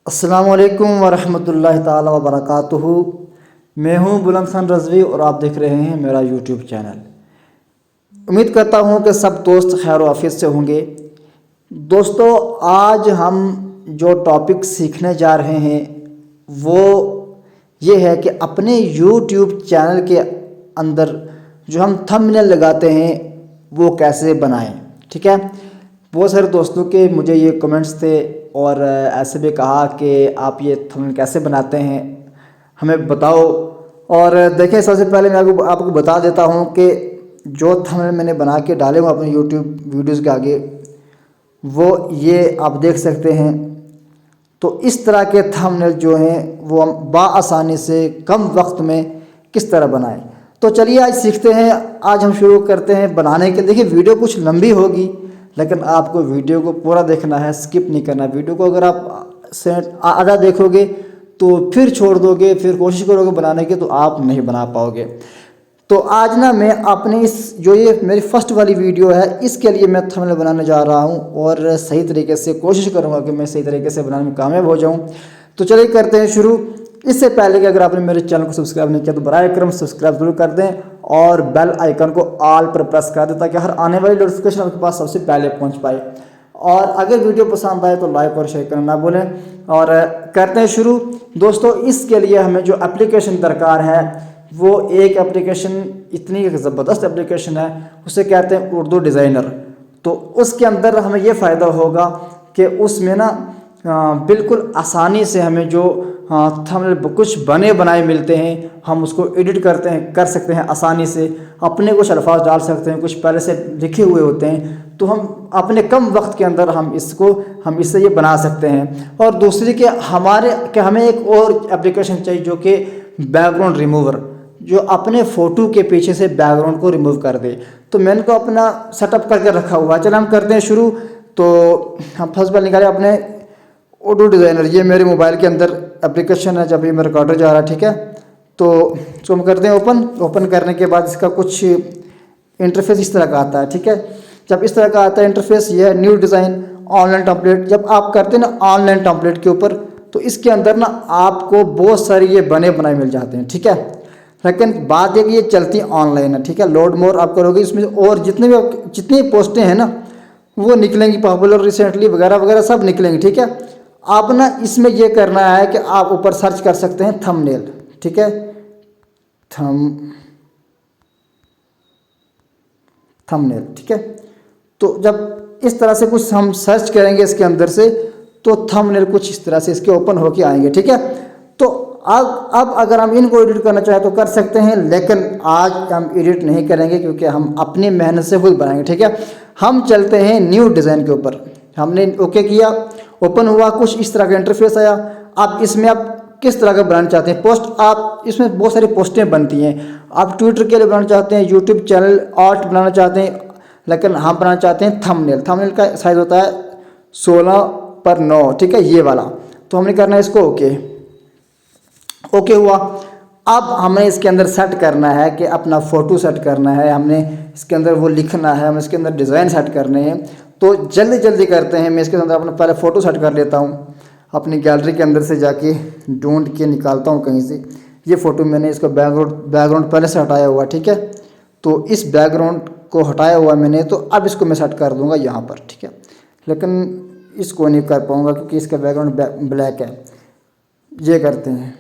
अस्सलामुअलैकुम वरहमतुल्लाहि ताला वबरकातुहू। मैं हूं बुलंद खान रज़वी और आप देख रहे हैं मेरा यूट्यूब चैनल। उम्मीद करता हूं कि सब दोस्त खैर आफियत से होंगे। दोस्तों, आज हम जो टॉपिक सीखने जा रहे हैं वो ये है कि अपने यूट्यूब चैनल के अंदर जो हम थंबनेल लगाते हैं वो कैसे बनाएं। ठीक है, बहुत सारे दोस्तों के मुझे ये कमेंट्स थे और ऐसे भी कहा कि आप ये थंबनेल कैसे बनाते हैं, हमें बताओ। और देखिए, सबसे पहले मैं आपको बता देता हूँ कि जो थंबनेल मैंने बना के डाले हुए अपने यूट्यूब वीडियोज़ के आगे, वो ये आप देख सकते हैं। तो इस तरह के थंबनेल जो हैं वो हम बाआसानी से कम वक्त में किस तरह बनाएं। तो चलिए आज सीखते हैं। आज हम शुरू करते हैं बनाने के। देखिए, वीडियो कुछ लंबी होगी लेकिन आपको वीडियो को पूरा देखना है, स्किप नहीं करना। वीडियो को अगर आप आधा देखोगे तो फिर छोड़ दोगे, फिर कोशिश करोगे बनाने की, तो आप नहीं बना पाओगे। तो आज ना मैं अपने इस जो ये मेरी फर्स्ट वाली वीडियो है इसके लिए मैं थंबनेल बनाने जा रहा हूँ और सही तरीके से कोशिश करूँगा कि मैं सही तरीके से बनाने में कामयाब हो जाऊँ। तो चलिए करते हैं शुरू। इससे पहले कि अगर आपने मेरे चैनल को सब्सक्राइब नहीं किया तो बराए करम सब्सक्राइब जरूर कर दें और बेल आइकन को ऑल पर प्रेस कर दें ताकि हर आने वाली नोटिफिकेशन आपके पास सबसे पहले पहुंच पाए। और अगर वीडियो पसंद आए तो लाइक और शेयर करना ना भूलें। और करते हैं शुरू। दोस्तों, इसके लिए हमें जो एप्लीकेशन दरकार है वो एक एप्लीकेशन, इतनी ज़बरदस्त एप्लीकेशन है, उसे कहते हैं उर्दू डिज़ाइनर। तो उसके अंदर हमें ये फ़ायदा होगा कि उसमें ना बिल्कुल आसानी से हमें जो थंबनेल कुछ बने बनाए मिलते हैं, हम उसको एडिट कर सकते हैं आसानी से। अपने कुछ अल्फाज डाल सकते हैं, कुछ पहले से लिखे हुए होते हैं, तो हम अपने कम वक्त के अंदर हम इससे ये बना सकते हैं। और दूसरी कि हमें एक और एप्लीकेशन चाहिए जो कि बैकग्राउंड रिमूवर, जो अपने फ़ोटो के पीछे से बैकग्राउंड को रिमूव कर दे। तो मैंने को अपना सेटअप करके रखा हुआ है। चलो हम करते हैं शुरू। तो हम फर्स्ट बार निकाले अपने ऑटो डिज़ाइनर। ये मेरे मोबाइल के अंदर एप्लीकेशन है जब ये मेरा रिकॉर्डर जा रहा है। ठीक है, तो इसको हम करते हैं ओपन करने के बाद इसका कुछ इंटरफेस इस तरह का आता है। ठीक है, जब इस तरह का आता है इंटरफेस, ये है न्यू डिज़ाइन ऑनलाइन टेम्पलेट। जब आप करते हैं ना ऑनलाइन टेम्पलेट के ऊपर, तो इसके अंदर ना आपको बहुत सारी ये बने बनाए मिल जाते हैं। ठीक है, लेकिन बात है कि ये चलती ऑनलाइन है। ठीक है, लोड मोर आप करोगे इसमें और जितनी पोस्टें हैं ना वो निकलेंगी, पॉपुलर, रिसेंटली वगैरह वगैरह सब निकलेंगी। ठीक है, आप ना इसमें ये करना है कि आप ऊपर सर्च कर सकते हैं थंबनेल। ठीक है, थंबनेल। ठीक है, तो जब इस तरह से कुछ हम सर्च करेंगे इसके अंदर से, तो थंबनेल कुछ इस तरह से इसके ओपन होके आएंगे। ठीक है, तो अब अगर हम इनको एडिट करना चाहें तो कर सकते हैं, लेकिन आज हम एडिट नहीं करेंगे क्योंकि हम अपनी मेहनत से खुद बनाएंगे। ठीक है, हम चलते हैं न्यू डिज़ाइन के ऊपर। हमने ओके किया, ओपन हुआ, कुछ इस तरह का इंटरफेस आया। अब इसमें आप किस तरह का बनाना चाहते हैं पोस्ट, आप इसमें बहुत सारी पोस्टें बनती हैं। आप ट्विटर के लिए बनाना चाहते हैं, यूट्यूब चैनल आर्ट बनाना चाहते हैं, लेकिन हम बनाना चाहते हैं थंबनेल। थंबनेल का साइज़ होता है 16x9। ठीक है, ये वाला। तो हमने करना है इसको ओके हुआ। अब हमें इसके अंदर सेट करना है कि अपना फ़ोटो सेट करना है, हमने इसके अंदर वो लिखना है, हमें इसके अंदर डिज़ाइन सेट करने हैं। तो जल्दी करते हैं। मैं इसके अंदर अपना पहले फ़ोटो सेट कर लेता हूँ। अपनी गैलरी के अंदर से जाके ढूंढ के निकालता हूँ कहीं से। ये फ़ोटो मैंने इसका बैकग्राउंड पहले से हटाया हुआ। ठीक है, तो इस बैकग्राउंड को हटाया हुआ मैंने, तो अब इसको मैं सेट कर दूँगा यहाँ पर। ठीक है, लेकिन इसको नहीं कर पाऊँगा क्योंकि इसका बैकग्राउंड ब्लैक है। ये करते हैं,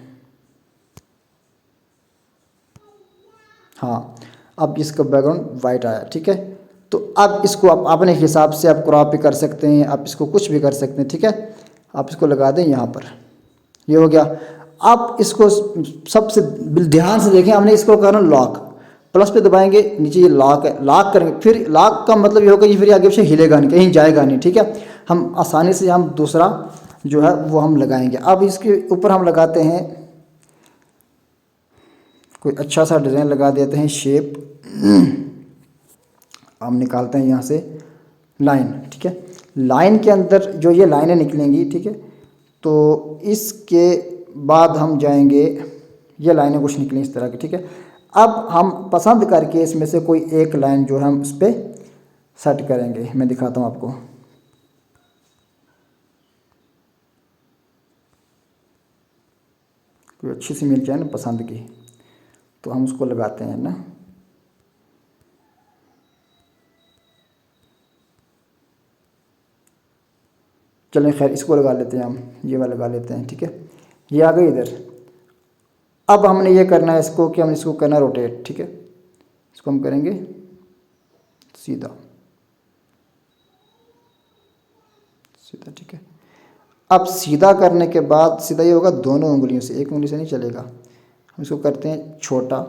हाँ, अब इसका बैकग्राउंड वाइट आया। ठीक है, तो अब इसको आप अपने हिसाब से आप क्रॉप भी कर सकते हैं, आप इसको कुछ भी कर सकते हैं। ठीक है, आप इसको लगा दें यहाँ पर, ये हो गया। आप इसको सबसे ध्यान से देखें, हमने इसको करना लॉक, प्लस पे दबाएंगे, नीचे ये लॉक है, लॉक करेंगे। फिर लॉक का मतलब ये होगा कि फिर आगे से हिलेगा नहीं, कहीं जाएगा नहीं। ठीक है, हम आसानी से हम दूसरा जो है वो हम लगाएंगे। अब इसके ऊपर हम लगाते हैं कोई अच्छा सा डिज़ाइन, लगा देते हैं शेप। हम निकालते हैं यहाँ से लाइन। ठीक है, लाइन के अंदर जो ये लाइनें निकलेंगी, ठीक है, तो इसके बाद हम जाएंगे, ये लाइनें कुछ निकली इस तरह की। ठीक है, अब हम पसंद करके इसमें से कोई एक लाइन जो है हम उस पर सेट करेंगे। मैं दिखाता हूँ आपको। कोई अच्छी सी मिल जाए ना पसंद की, तो हम उसको लगाते हैं ना। चलें खैर, इसको लगा लेते हैं हम, ये वाला लगा लेते हैं, ठीक है। ये आ गई इधर। अब हमने ये करना है इसको कि हम इसको करना रोटेट, ठीक है। इसको हम करेंगे सीधा सीधा, ठीक है। अब सीधा करने के बाद सीधा ये होगा दोनों उंगलियों से, एक उंगली से नहीं चलेगा। हम इसको करते हैं छोटा,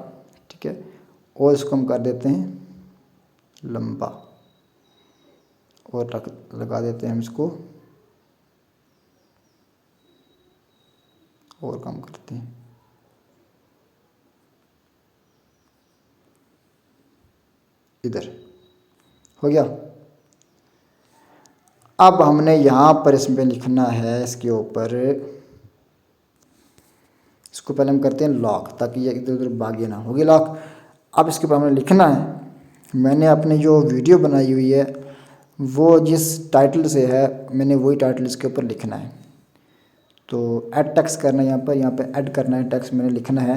ठीक है, और इसको हम कर देते हैं लंबा, और लगा देते हैं हम इसको, और कम करते हैं। इधर हो गया। अब हमने यहाँ पर इसमें लिखना है, इसके ऊपर, इसको पहले हम करते हैं लॉक, ताकि ये इधर उधर भागे ना, हो गया लॉक। अब इसके ऊपर हमें लिखना है, मैंने अपनी जो वीडियो बनाई हुई है वो जिस टाइटल से है, मैंने वही टाइटल इसके ऊपर लिखना है। तो ऐड टेक्स्ट करना है यहाँ पे ऐड करना है टेक्स्ट, मैंने लिखना है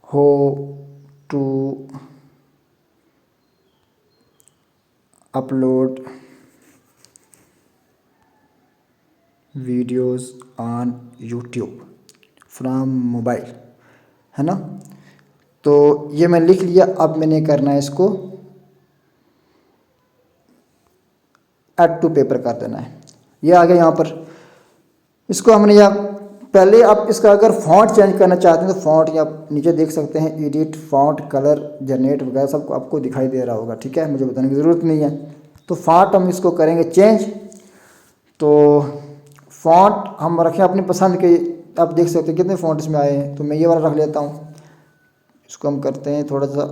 how to upload videos on YouTube from mobile, है ना। तो ये मैं लिख लिया। अब मैंने करना है इसको ऐड टू पेपर कर देना है। ये आ गया यहाँ पर। इसको हमने यहाँ पहले, आप इसका अगर फॉन्ट चेंज करना चाहते हैं तो फॉन्ट या नीचे देख सकते हैं एडिट फॉन्ट कलर जनरेट वगैरह सब आपको दिखाई दे रहा होगा, ठीक है, मुझे बताने की ज़रूरत नहीं है। तो फॉन्ट हम इसको करेंगे चेंज। तो फॉन्ट हम रखें अपनी पसंद के, आप देख सकते हैं कितने फॉन्ट इसमें आए हैं। तो मैं ये वाला रख लेता हूँ। इसको हम करते हैं थोड़ा सा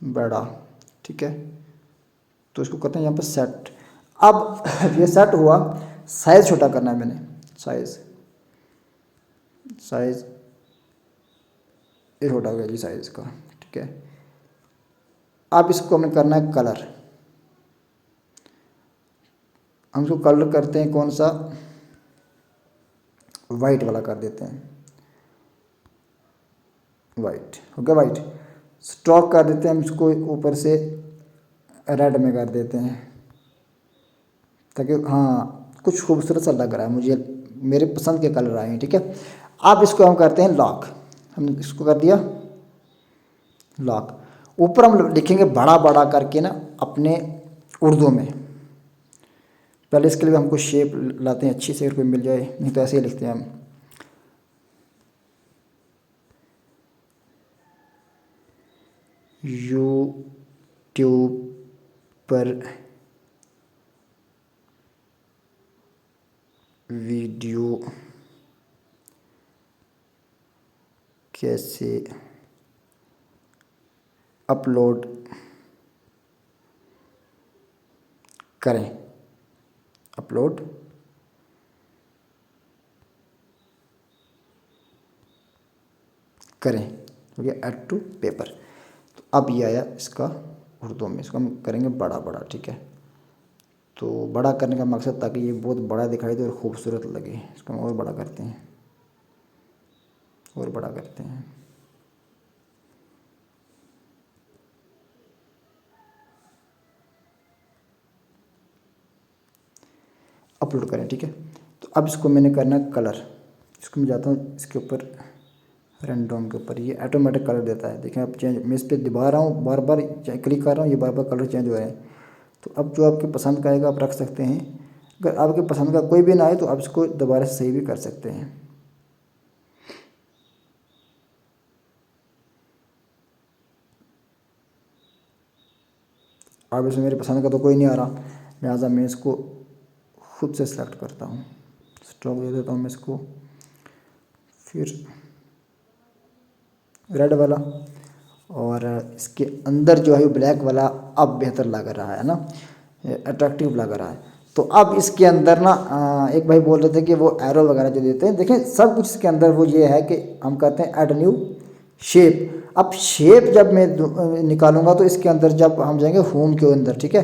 बड़ा, ठीक है। तो इसको करते हैं यहाँ पर सेट। अब ये सेट हुआ। साइज़ छोटा करना है मैंने, साइज़ ये छोटा हो गया जी साइज़ का, ठीक है। अब इसको हमें करना है कलर। हम इसको कलर करते हैं कौन सा, वाइट वाला कर देते हैं, वाइट हो गया वाइट। स्ट्रोक कर देते हैं हम इसको ऊपर से रेड में कर देते हैं, ताकि हाँ कुछ खूबसूरत सा लग रहा है मुझे, मेरे पसंद के कलर आए हैं, ठीक है। अब इसको हम करते हैं लॉक। हमने इसको कर दिया लॉक। ऊपर हम लिखेंगे बड़ा बड़ा करके ना अपने उर्दू में। पहले इसके लिए हमको शेप लाते हैं अच्छी से, अगर कोई मिल जाए, नहीं तो ऐसे ही लिखते हैं हम। यूट्यूब पर वीडियो कैसे अपलोड करें, अपलोड करें, हो गया ऐड टू पेपर। तो अब ये आया इसका उर्दू में। इसको हम करेंगे बड़ा बड़ा, ठीक है। तो बड़ा करने का मकसद ताकि ये बहुत बड़ा दिखाई दे और ख़ूबसूरत लगे। इसको हम और बड़ा करते हैं, और बड़ा करते हैं। अपलोड करें, ठीक है। तो अब इसको मैंने करना है कलर। इसको मैं जाता हूँ इसके ऊपर, रैंडम के ऊपर, ये ऑटोमेटिक कलर देता है। देखें अब चेंज, मैं इस पर दबा रहा हूँ, बार बार क्लिक कर रहा हूँ, ये बार बार कलर चेंज हो रहे हैं। तो अब जो आपके पसंद का आएगा आप रख सकते हैं। अगर आपके पसंद का कोई भी ना आए तो आप इसको दोबारा से सही भी कर सकते हैं। अब इसमें मेरे पसंद का तो कोई नहीं आ रहा, लिहाजा मैं इसको खुद से सेलेक्ट करता हूँ। स्ट्रोक दे देता हूँ मैं इसको, फिर रेड वाला, और इसके अंदर जो है ब्लैक वाला अब बेहतर लग रहा है ना, अट्रैक्टिव लग रहा है। तो अब इसके अंदर ना एक भाई बोल रहे थे कि वो एरो वगैरह जो देते हैं, देखें सब कुछ इसके अंदर वो ये है कि हम कहते हैं ऐड न्यू शेप। अब शेप जब मैं निकालूंगा तो इसके अंदर जब हम जाएंगे होम के अंदर, ठीक है,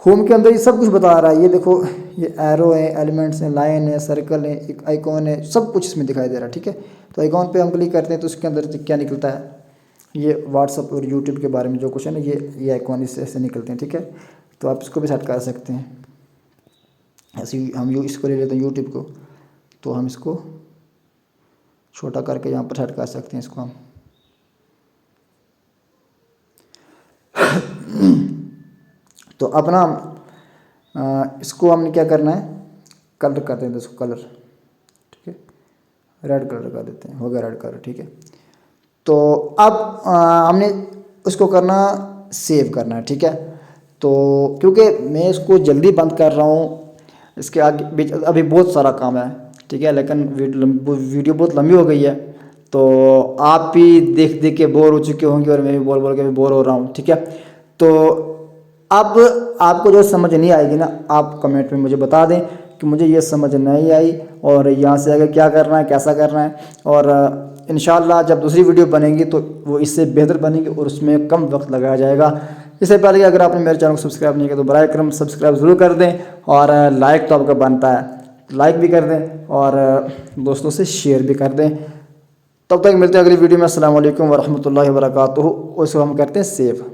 होम के अंदर ये सब कुछ बता रहा है। ये देखो, ये एरो है, एलिमेंट्स हैं, लाइन है, सर्कल है, एक आइकॉन है, सब कुछ इसमें दिखाई दे रहा है। ठीक है, तो आइकॉन पे हम क्लिक करते हैं तो उसके अंदर क्या निकलता है, ये व्हाट्सअप और यूट्यूब के बारे में जो कुछ है ना, ये आइकॉन इससे ऐसे निकलते हैं। ठीक है, तो आप इसको भी सेट कर सकते हैं। ऐसे ही हम इसको ले लेते हैं यूट्यूब को, तो हम इसको छोटा करके यहाँ पर सेट कर सकते हैं इसको हम। तो अपना इसको हमने क्या करना है, कलर कर देते हैं इसको, कलर। ठीक है, रेड कलर कर देते हैं, हो गया रेड कलर। ठीक है, तो अब हमने उसको करना, सेव करना है। ठीक है, तो क्योंकि मैं इसको जल्दी बंद कर रहा हूँ, इसके आगे बीच अभी बहुत सारा काम है। ठीक है, लेकिन वीडियो बहुत लंबी हो गई है, तो आप भी देख देख के बोर हो चुके होंगे और मैं भी बोल बोल के भी बोर हो रहा हूँ। ठीक है, तो अब आपको जो समझ नहीं आएगी ना, आप कमेंट में मुझे बता दें कि मुझे ये समझ नहीं आई और यहाँ से आगे क्या करना है, कैसा करना है। और इंशाल्लाह जब दूसरी वीडियो बनेगी तो वो इससे बेहतर बनेगी और उसमें कम वक्त लगाया जाएगा। इससे पहले कि अगर आपने मेरे चैनल को सब्सक्राइब नहीं किया तो बराए करम सब्सक्राइब ज़रूर कर दें, और लाइक तो आपका बनता है, लाइक भी कर दें और दोस्तों से शेयर भी कर दें। तब तक मिलते हैं अगली वीडियो में। अस्सलाम वालेकुम वरहमतुल्लाहि वबरकातुहू। उसको हम करते हैं सेव।